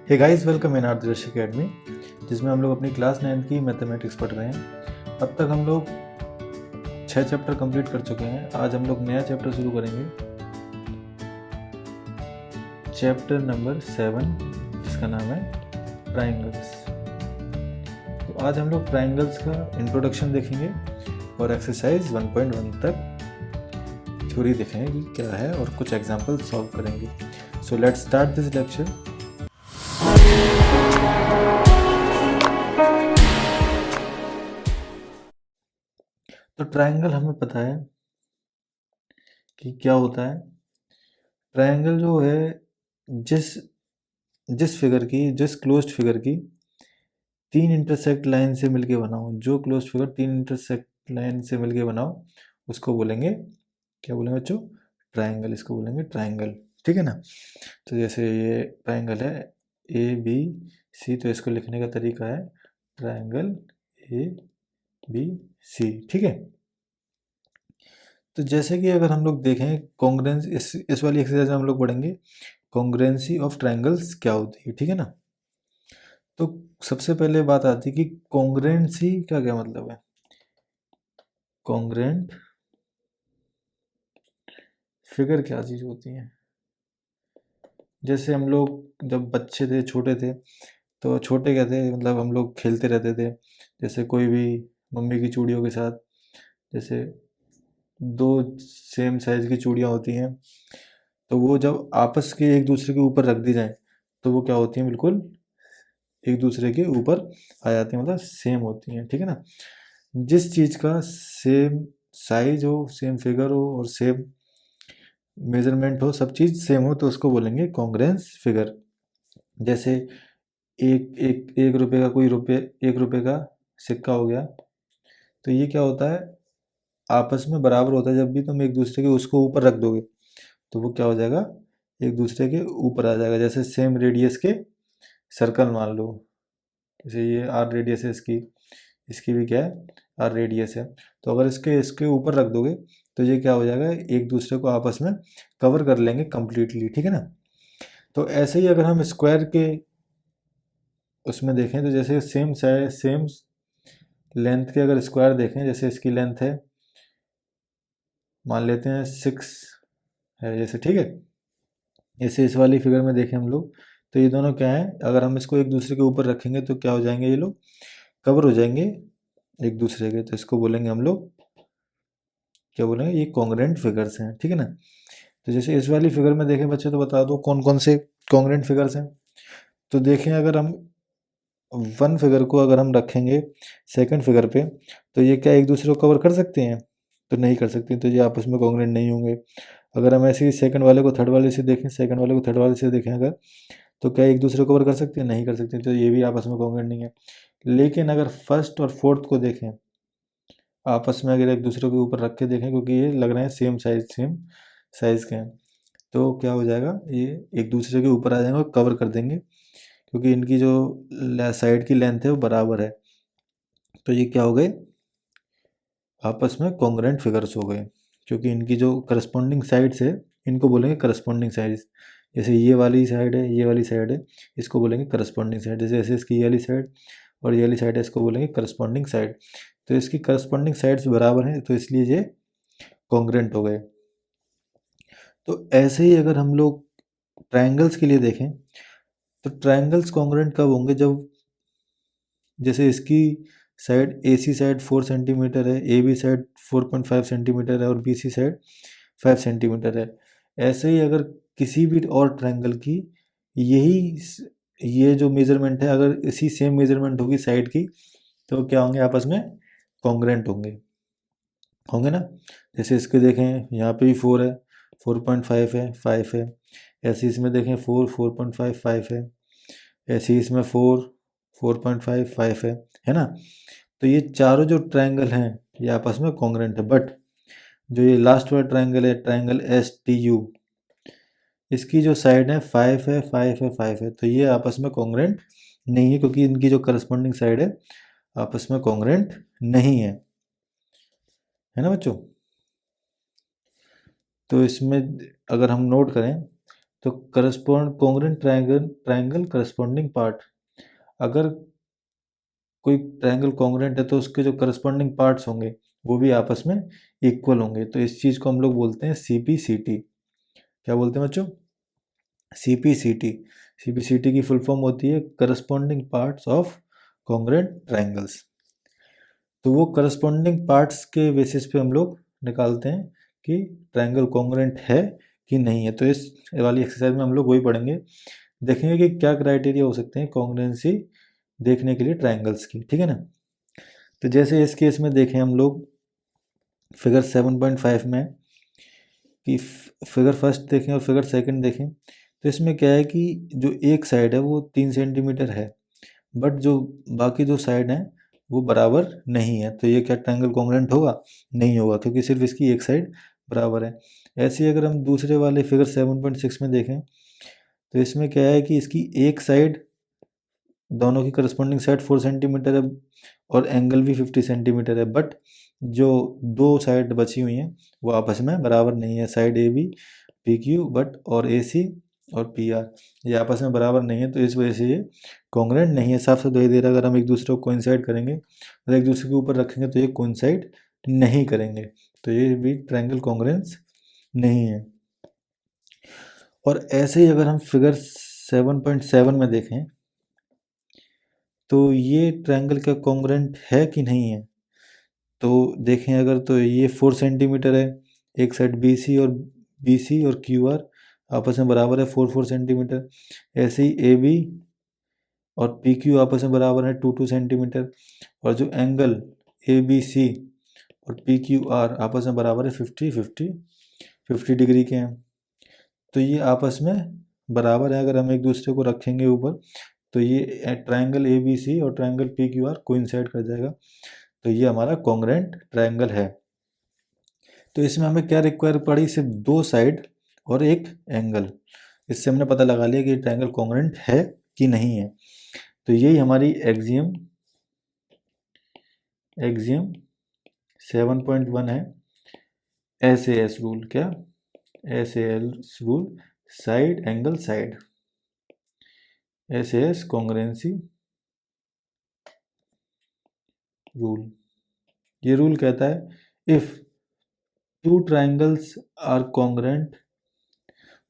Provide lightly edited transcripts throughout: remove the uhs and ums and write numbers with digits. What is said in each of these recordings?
Hey guys, welcome in Adarsh academy, जिसमें हम लोग अपनी क्लास 9 की मैथमेटिक्स पढ़ रहे हैं। अब तक हम लोग 6 चैप्टर कंप्लीट कर चुके हैं। आज हम लोग नया चैप्टर शुरू करेंगे, चैप्टर नंबर 7, जिसका नाम है ट्राइंगल्स। तो आज हम लोग ट्राइंगल्स का इंट्रोडक्शन देखेंगे और एक्सरसाइज 1.1 तक थ्योरी देखेंगे कि क्या है और कुछ एग्जाम्पल सॉल्व करेंगे। So let's start this lecture. तो ट्रायंगल हमें पता है कि क्या होता है। ट्रायंगल जो है जिस जिस क्लोज्ड फिगर की 3 इंटरसेक्ट लाइन से मिलके बना हो, जो क्लोज्ड फिगर 3 इंटरसेक्ट लाइन से मिलके बना हो, उसको बोलेंगे, क्या बोलेंगे बच्चों? ट्रायंगल। इसको बोलेंगे ट्रायंगल, ठीक है ना। तो जैसे ये ट्रायंगल है ABC, तो इसको लिखने का तरीका है ट्रायंगल ABC, ठीक है। तो जैसे कि अगर हम लोग देखें कॉन्ग्रेंस, इस वाली एक्सरसाइज में हम लोग पढ़ेंगे कॉन्ग्रेंसी ऑफ ट्रायंगल्स क्या होती है, ठीक है ना। तो सबसे पहले बात आती है कि कॉन्ग्रेंसी का क्या मतलब है। कॉन्ग्रेंट फिगर क्या चीज़ होती है। जैसे हम लोग जब बच्चे थे, छोटे थे, तो छोटे क्या थे, मतलब हम लोग खेलते रहते थे। जैसे कोई भी मम्मी की चूड़ियों के साथ, जैसे 2 सेम साइज की चूड़ियाँ होती हैं, तो वो जब आपस के एक दूसरे के ऊपर रख दी जाए तो वो क्या होती हैं, बिल्कुल एक दूसरे के ऊपर आ जाती हैं, मतलब सेम होती हैं, ठीक है ना। जिस चीज़ का सेम साइज हो, सेम फिगर हो और सेम मेजरमेंट हो, सब चीज़ सेम हो, तो उसको बोलेंगे कॉन्ग्रेंस फिगर। जैसे एक रुपये का, कोई रुपये, 1 रुपये का सिक्का हो गया, तो ये क्या होता है, आपस में बराबर होता है। जब भी तुम एक दूसरे के उसको ऊपर रख दोगे तो वो क्या हो जाएगा, एक दूसरे के ऊपर आ जाएगा। जैसे सेम रेडियस के सर्कल मान लो, जैसे ये आर रेडियस है इसकी भी क्या है, आर रेडियस है। तो अगर इसके इसके ऊपर रख दोगे तो ये क्या हो जाएगा, एक दूसरे को आपस में कवर कर लेंगे कंप्लीटली, ठीक है ना। तो ऐसे ही अगर हम स्क्वायर के उसमें देखें, तो जैसे सेम साइज सेम लेंथ के अगर स्क्वायर देखें, जैसे इसकी लेंथ है, मान लेते हैं 6 है जैसे, ठीक है। जैसे इस वाली फिगर में देखें हम लोग, तो ये दोनों क्या है, अगर हम इसको एक दूसरे के ऊपर रखेंगे तो क्या हो जाएंगे, ये लोग कवर हो जाएंगे एक दूसरे के। तो इसको बोलेंगे हम लोग, क्या बोलेंगे, ये कॉन्ग्रेंट फिगर्स हैं, ठीक है ना। तो जैसे इस वाली फिगर में देखें बच्चे, तो बता दो कौन कौन से कॉन्ग्रेंट फिगर्स हैं। तो देखें, अगर हम 1 फिगर को अगर हम रखेंगे सेकंड फिगर पे, तो ये क्या एक दूसरे को कवर कर सकते हैं? तो नहीं कर सकते, तो ये आपस में कॉन्ग्रेंट नहीं होंगे। अगर हम ऐसे ही सेकंड वाले को थर्ड वाले से देखें, सेकंड वाले को थर्ड वाले से देखें अगर, तो क्या एक दूसरे को कवर कर सकते हैं? नहीं कर सकते, तो ये भी आपस में कॉन्ग्रेंट नहीं है। लेकिन अगर फर्स्ट और फोर्थ को देखें आपस में, अगर एक दूसरे के ऊपर रख के देखें, क्योंकि ये लग रहे हैं सेम साइज के हैं, तो क्या हो जाएगा, ये एक दूसरे के ऊपर आ जाएंगे और कवर कर देंगे, क्योंकि इनकी जो साइड की लेंथ है वो बराबर है। तो ये क्या हो गए, आपस में कॉन्ग्रेंट फिगर्स हो गए, क्योंकि इनकी जो करस्पॉन्डिंग साइड्स है, इनको बोलेंगे करस्पॉन्डिंग साइड्स। जैसे ये वाली साइड है, ये वाली साइड है, इसको बोलेंगे करस्पॉन्डिंग साइड। जैसे ऐसे इसकी ये वाली साइड और ये वाली साइड है, इसको बोलेंगे करस्पॉन्डिंग साइड। तो इसकी करस्पॉन्डिंग साइड्स बराबर हैं, तो इसलिए ये कॉन्ग्रेंट हो गए। तो ऐसे ही अगर हम लोग ट्रायंगल्स के लिए देखें, तो ट्रायंगल्स कॉन्ग्रेंट कब होंगे, जब जैसे इसकी साइड AC साइड 4 सेंटीमीटर है, AB साइड 4.5 सेंटीमीटर है और BC साइड 5 सेंटीमीटर है। ऐसे ही अगर किसी भी और ट्रायंगल की ये जो मेजरमेंट है, अगर इसी सेम मेजरमेंट होगी साइड की, तो क्या होंगे, आपस में कॉन्ग्रेंट होंगे होंगे ना। जैसे इसके देखें, यहाँ पे भी 4 है, 4.5 है, 5 है। ऐसे इसमें देखें 4.5, 5 है। ऐसे इसमें 4.5, 5 है ना। तो ये चारों जो ट्रायंगल हैं ये आपस में कॉन्ग्रेंट है। बट जो ये लास्ट वाला ट्रायंगल है, ट्रायंगल STU, इसकी जो साइड है 5 है, 5 है, 5 है, तो ये आपस में कॉन्ग्रेंट नहीं है, क्योंकि इनकी जो करस्पॉन्डिंग साइड है आपस में कॉन्ग्रेंट नहीं है ना बच्चों। तो इसमें अगर हम नोट करें, तो कॉन्ग्रुएंट ट्रायंगल करस्पॉन्डिंग पार्ट, अगर कोई ट्रायंगल कॉन्ग्रुएंट है तो उसके जो करस्पॉन्डिंग पार्ट्स होंगे वो भी आपस में इक्वल होंगे। तो इस चीज़ को हम लोग बोलते हैं CPCT। क्या बोलते हैं बच्चों? CPCT। CPCT की फुल फॉर्म होती है corresponding parts of congruent triangles. तो वो करस्पॉन्डिंग पार्ट्स के बेसिस पे हम लोग निकालते हैं कि ट्रायंगल कॉन्ग्रुएंट है कि नहीं है। तो इस वाली एक्सरसाइज में हम लोग वही पढ़ेंगे, देखेंगे कि क्या क्राइटेरिया हो सकते हैं कॉन्ग्रुएंसी देखने के लिए ट्रायंगल्स की, ठीक है ना। तो जैसे इस केस में देखें हम लोग फिगर 7.5 में कि फिगर फर्स्ट देखें और फिगर सेकंड देखें, तो इसमें क्या है कि जो एक साइड है वो 3 सेंटीमीटर है, बट जो बाकी दो साइड हैं वो बराबर नहीं है। तो ये क्या ट्रायंगल कॉन्ग्रुएंट होगा? नहीं होगा, क्योंकि सिर्फ इसकी एक साइड बराबर है। ऐसे ही अगर हम दूसरे वाले फिगर 7.6 में देखें, तो इसमें क्या है कि इसकी एक साइड, दोनों की करस्पॉन्डिंग साइड 4 सेंटीमीटर है और एंगल भी 50 सेंटीमीटर है, बट जो दो साइड बची हुई हैं वो आपस में बराबर नहीं है। साइड AB PQ बट और AC और PR ये आपस में बराबर नहीं है, तो इस वजह से ये कॉन्ग्रुएंट नहीं है। साफ साफ दिखाई दे रहा है, अगर हम एक दूसरे को कोइंसाइड करेंगे और एक दूसरे के ऊपर रखेंगे तो ये कोइंसाइड नहीं करेंगे, तो ये भी ट्रायंगल कॉन्ग्रुएंस नहीं है। और ऐसे ही अगर हम फिगर 7.7 में देखें, तो ये ट्रायंगल का कॉन्ग्रुएंट है कि नहीं है। तो देखें अगर, तो ये 4 सेंटीमीटर है, एक साइड BC और QR आपस में बराबर है 4 सेंटीमीटर। ऐसे ही AB और PQ आपस में बराबर है 2 सेंटीमीटर। और जो एंगल ABC और PQR आपस में बराबर है 50 डिग्री के हैं। तो ये आपस में बराबर है, अगर हम एक दूसरे को रखेंगे ऊपर तो ये ट्रायंगल ABC और ट्रायंगल PQR कोइंसाइड कर जाएगा, तो ये हमारा कॉन्ग्रुएंट ट्रायंगल है। तो इसमें हमें क्या रिक्वायर पड़ी? सिर्फ दो साइड और एक एंगल। इससे हमने पता लगा लिया कि ट्रायंगल कॉन्ग्रुएंट है कि नहीं है। तो यही हमारी एग्जियम 7.1 है, SAS रूल। क्या? SAS rule, side angle side, SAS congruency rule. ये रूल कहता है if two triangles are congruent,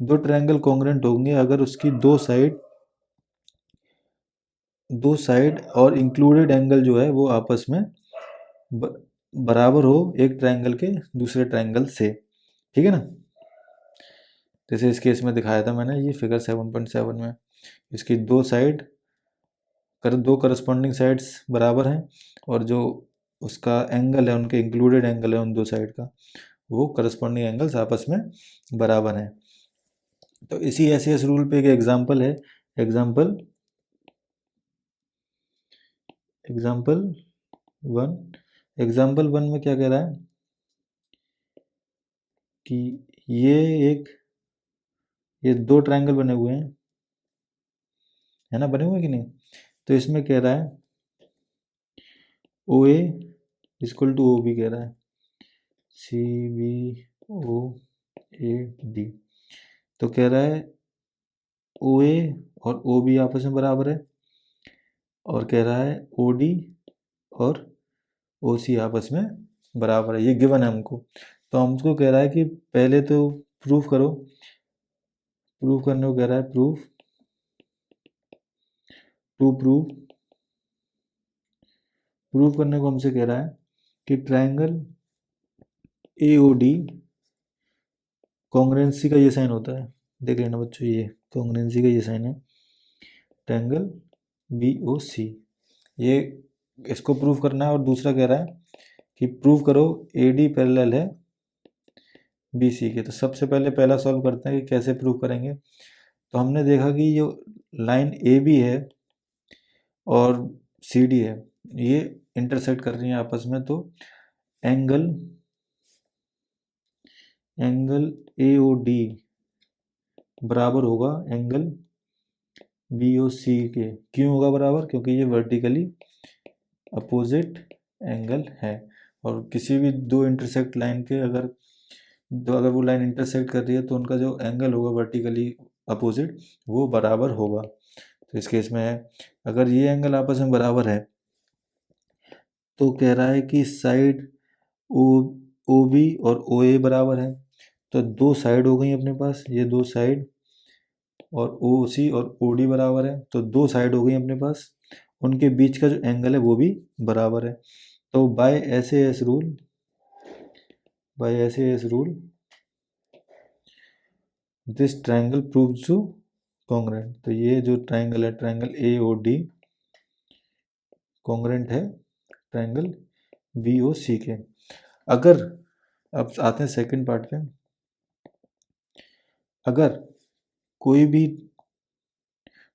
दो ट्रायंगल कॉन्ग्रुएंट होंगे अगर उसकी दो साइड और इंक्लूडेड एंगल जो है वो आपस में बराबर हो एक ट्रायंगल के दूसरे ट्रायंगल से, ठीक है ना। जैसे इस केस में दिखाया था मैंने, ये फिगर 7.7 में इसकी दो करस्पॉन्डिंग साइड्स बराबर हैं और जो उसका एंगल है, उनके इंक्लूडेड एंगल है उन दो साइड का, वो करस्पॉन्डिंग एंगल्स आपस में बराबर हैं। तो इसी SAS रूल पे एक एग्जांपल है, एग्जांपल 1 में क्या कह रहा है कि ये दो ट्रायंगल बने हुए हैं, है ना, बने हुए कि नहीं। तो इसमें कह रहा है OA इक्वल टू OB कह रहा है, CBOAD। तो कह रहा है OA और OB आपस में बराबर है, और कह रहा है OD और OC आपस में बराबर है। ये गिवन है हमको, तो हमको कह रहा है कि पहले तो प्रूफ करो। प्रूफ करने को कह रहा है, प्रूफ करने को हमसे कह रहा है कि ट्रायंगल AOD कॉन्ग्रुएंसी का ये साइन होता है। देख लेना बच्चों, ये कॉन्ग्रुएंसी का ये साइन है, ट्रायंगल BOC। ये इसको प्रूफ करना है। और दूसरा कह रहा है कि प्रूफ करो AD पैरेलल है BC के। तो सबसे पहले पहला सॉल्व करते हैं कि कैसे प्रूफ करेंगे। तो हमने देखा कि ये लाइन AB है और CD है, ये इंटरसेक्ट कर रही हैं आपस में, तो एंगल AOD बराबर होगा एंगल BOC के। क्यों होगा बराबर? क्योंकि ये वर्टिकली अपोजिट एंगल है। और किसी भी दो इंटरसेक्ट लाइन के अगर वो लाइन इंटरसेक्ट कर रही है तो उनका जो एंगल होगा वर्टिकली अपोजिट वो बराबर होगा। तो इस केस में है, अगर ये एंगल आपस में बराबर है तो कह रहा है कि साइड ओ ओ बी और ओ ए बराबर है। तो दो साइड हो गई अपने पास, ये दो साइड, और ओ सी और ओ डी बराबर है, तो दो साइड हो गई अपने पास, उनके बीच का जो एंगल है वो भी बराबर है। तो by S A S rule, by S A S rule this triangle proves to congruent. तो ये जो ट्रायंगल है, triangle A O D congruent है ट्रायंगल बी ओ सी के। अगर, अब आते हैं सेकंड पार्ट पे, अगर कोई भी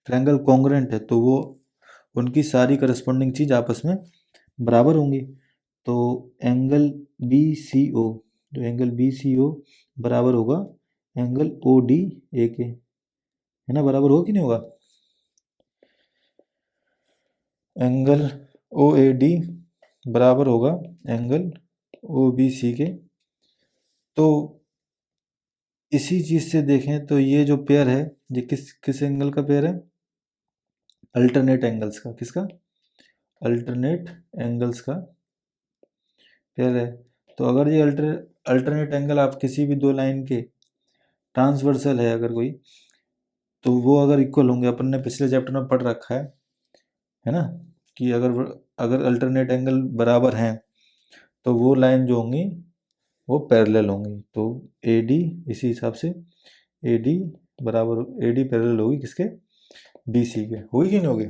ट्रायंगल कॉन्ग्रुएंट है तो वो उनकी सारी करस्पॉन्डिंग चीज आपस में बराबर होंगी। तो एंगल बी सी ओ, जो एंगल बी सी ओ बराबर होगा एंगल ओ डी ए के, है ना, बराबर होगा कि नहीं होगा। एंगल ओ ए डी बराबर होगा एंगल ओ बी सी के। तो इसी चीज से देखें तो ये जो पेयर है, ये किस किस एंगल का पेयर है, अल्टरनेट एंगल्स का। किसका, अल्टरनेट एंगल्स का पेयर है। तो अगर ये अल्टरनेट एंगल आप किसी भी दो लाइन के ट्रांसवर्सल है अगर कोई, तो वो अगर इक्वल होंगे, अपन ने पिछले चैप्टर में पढ़ रखा है ना, कि अगर अगर अल्टरनेट एंगल बराबर हैं तो वो लाइन जो होंगी वो पैरेलल होंगी। तो ए डी, इसी हिसाब से ए डी बराबर, ए डी पैरेलल होगी किसके, बी सी के। होगी कि नहीं होगी,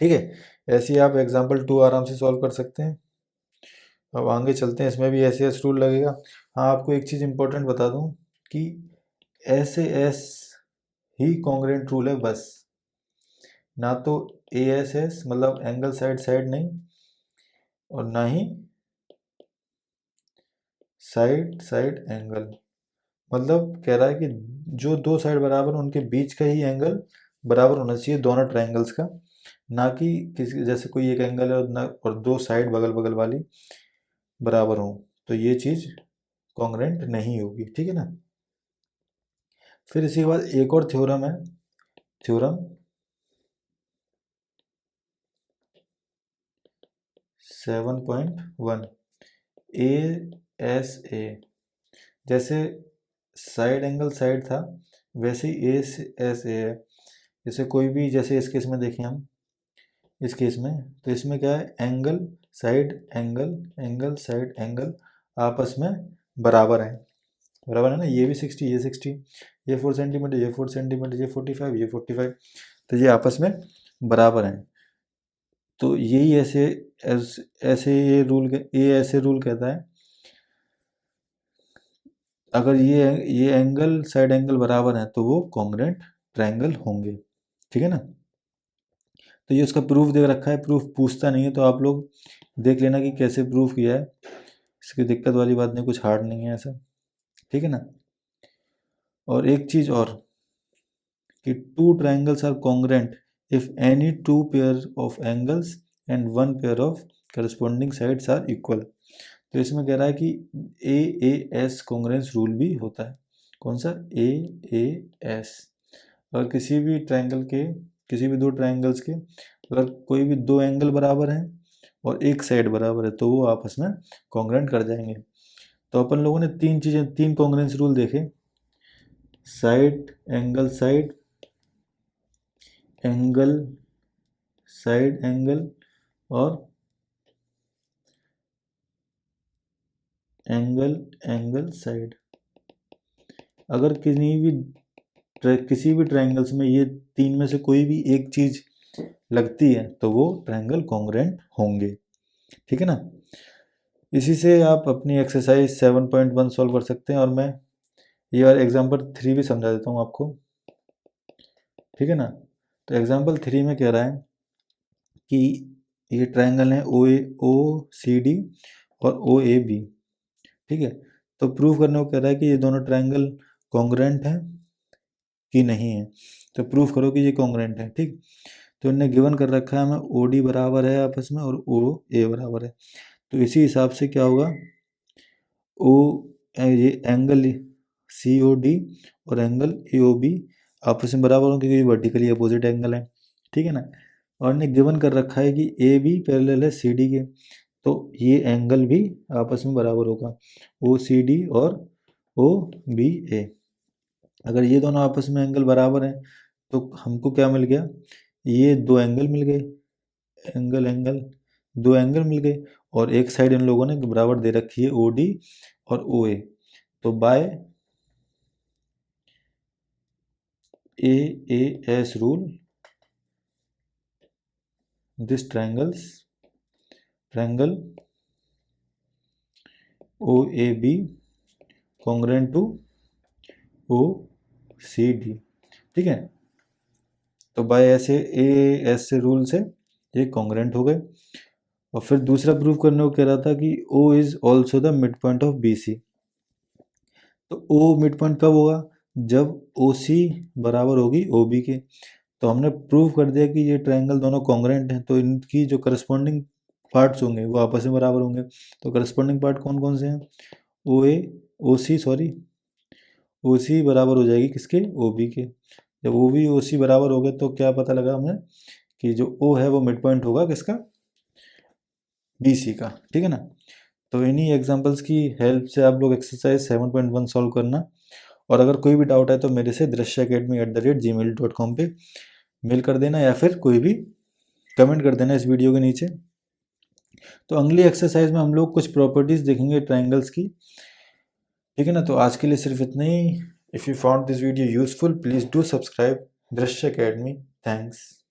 ठीक है। ऐसे ही आप एग्जाम्पल 2 आराम से सॉल्व कर सकते हैं। अब आगे चलते हैं, इसमें भी ऐसे एस रूल लगेगा। हाँ, आपको एक चीज़ इंपॉर्टेंट बता दूं कि ऐसे एस ही कॉन्ग्रुएंट रूल है बस, ना तो ए एस एस मतलब एंगल साइड साइड नहीं, और ना ही साइड साइड एंगल। मतलब कह रहा है कि जो दो साइड बराबर उनके बीच का ही एंगल बराबर होना चाहिए दोनों ट्रायंगल्स का, ना कि किसी जैसे कोई एक एंगल है और दो साइड बगल बगल वाली बराबर हो, तो ये चीज़ कॉन्ग्रुएंट नहीं होगी, ठीक है ना। फिर इसी के बाद एक और थ्योरम है, थ्योरम 7.1 ए एस ए। जैसे साइड एंगल साइड था वैसे ही ए एस ए है। जैसे कोई भी, जैसे इस केस में देखें हम, इस केस में तो इसमें क्या है, angle side angle, angle side angle आपस में बराबर है, बराबर है ना। ये भी 60, ये 60, ये 4 सेंटीमीटर, ये 4 सेंटीमीटर, ये 45, ये 45, तो ये आपस में बराबर हैं। तो यही ऐसे ऐसे ये ऐसे रूल कहता है, अगर ये एंगल साइड एंगल बराबर हैं तो वो कॉन्ग्रुएंट ट्रायंगल होंगे, ठीक है ना। तो ये उसका प्रूफ दे रखा है, प्रूफ पूछता नहीं है, तो आप लोग देख लेना कि कैसे प्रूफ किया है, इसकी दिक्कत वाली बात नहीं, कुछ हार्ड नहीं है ऐसा, ठीक है ना। और एक चीज़ और कि two triangles are congruent if any two pair of angles and one pair of corresponding sides are equal. तो इसमें कह रहा है कि A A S congruence rule भी होता है। कौन सा, ए ए एस। अगर किसी भी ट्रायंगल के, किसी भी दो ट्रायंगल्स के अगर कोई भी दो एंगल बराबर हैं और एक साइड बराबर है तो वो आपस में कॉन्ग्रुएंट कर जाएंगे। तो अपन लोगों ने तीन चीज़ें, तीन कॉन्ग्रुएंस रूल देखे, side angle side, angle side angle, और एंगल एंगल साइड। अगर किसी भी ट्रायंगल्स में ये तीन में से कोई भी एक चीज़ लगती है तो वो ट्रायंगल कॉन्ग्रुएंट होंगे, ठीक है ना। इसी से आप अपनी एक्सरसाइज 7.1 सॉल्व कर सकते हैं, और मैं ये और एग्जाम्पल 3 भी समझा देता हूँ आपको, ठीक है ना। तो एग्जाम्पल 3 में कह रहा है कि ये ट्रायंगल है ओ सी डी और ओ ए बी, ठीक है। तो प्रूव करने को कह रहा है कि ये दोनों ट्रायंगल कॉन्ग्रुएंट हैं कि नहीं है। तो प्रूफ करो कि ये कॉन्ग्रुएंट है, ठीक। तो इन्हें गिवन कर रखा है हमें, ओ डी बराबर है आपस में और ओ ए बराबर है। तो इसी हिसाब से क्या होगा, ओ ये एंगल COD और एंगल AOB आपस में बराबर हों क्योंकि वर्टिकली अपोजिट एंगल है, ठीक है ना। और ने गिवन कर रखा है कि AB पैरेलल है CD के, तो ये एंगल भी आपस में बराबर होगा, OCD और OBA। अगर ये दोनों आपस में एंगल बराबर हैं तो हमको क्या मिल गया, ये दो एंगल मिल गए, दो एंगल मिल गए, और एक साइड इन लोगों ने बराबर दे रखी है OD और OA। तो by AAS rule this triangle OAB congruent to OCD, ठीक है। तो बाय ऐसे AAS से रूल से ये कॉन्ग्रुएंट हो गए। और फिर दूसरा प्रूफ करने को कह रहा था कि O is also the mid point of BC। तो O मिड पॉइंट कब होगा, जब OC बराबर होगी OB के। तो हमने प्रूव कर दिया कि ये ट्रायंगल दोनों कॉन्ग्रुएंट हैं, तो इनकी जो करस्पॉन्डिंग पार्ट्स होंगे वो आपस में बराबर होंगे। तो करस्पॉन्डिंग पार्ट कौन कौन से हैं, OC बराबर हो जाएगी किसके, OB के। जब OB OC बराबर हो गए तो क्या पता लगा हमें कि जो O है वो मिड पॉइंट होगा किसका, BC का, ठीक है ना। तो इन्हीं एग्जांपल्स की हेल्प से आप लोग एक्सरसाइज 7.1 सॉल्व करना। और अगर कोई भी डाउट है तो मेरे से drishyaacademy@gmail.com पे मेल कर देना, या फिर कोई भी कमेंट कर देना इस वीडियो के नीचे। तो अगली एक्सरसाइज में हम लोग कुछ प्रॉपर्टीज देखेंगे ट्रायंगल्स की, ठीक है ना। तो आज के लिए सिर्फ इतना ही। If you found this video useful please do subscribe Drishya academy. Thanks.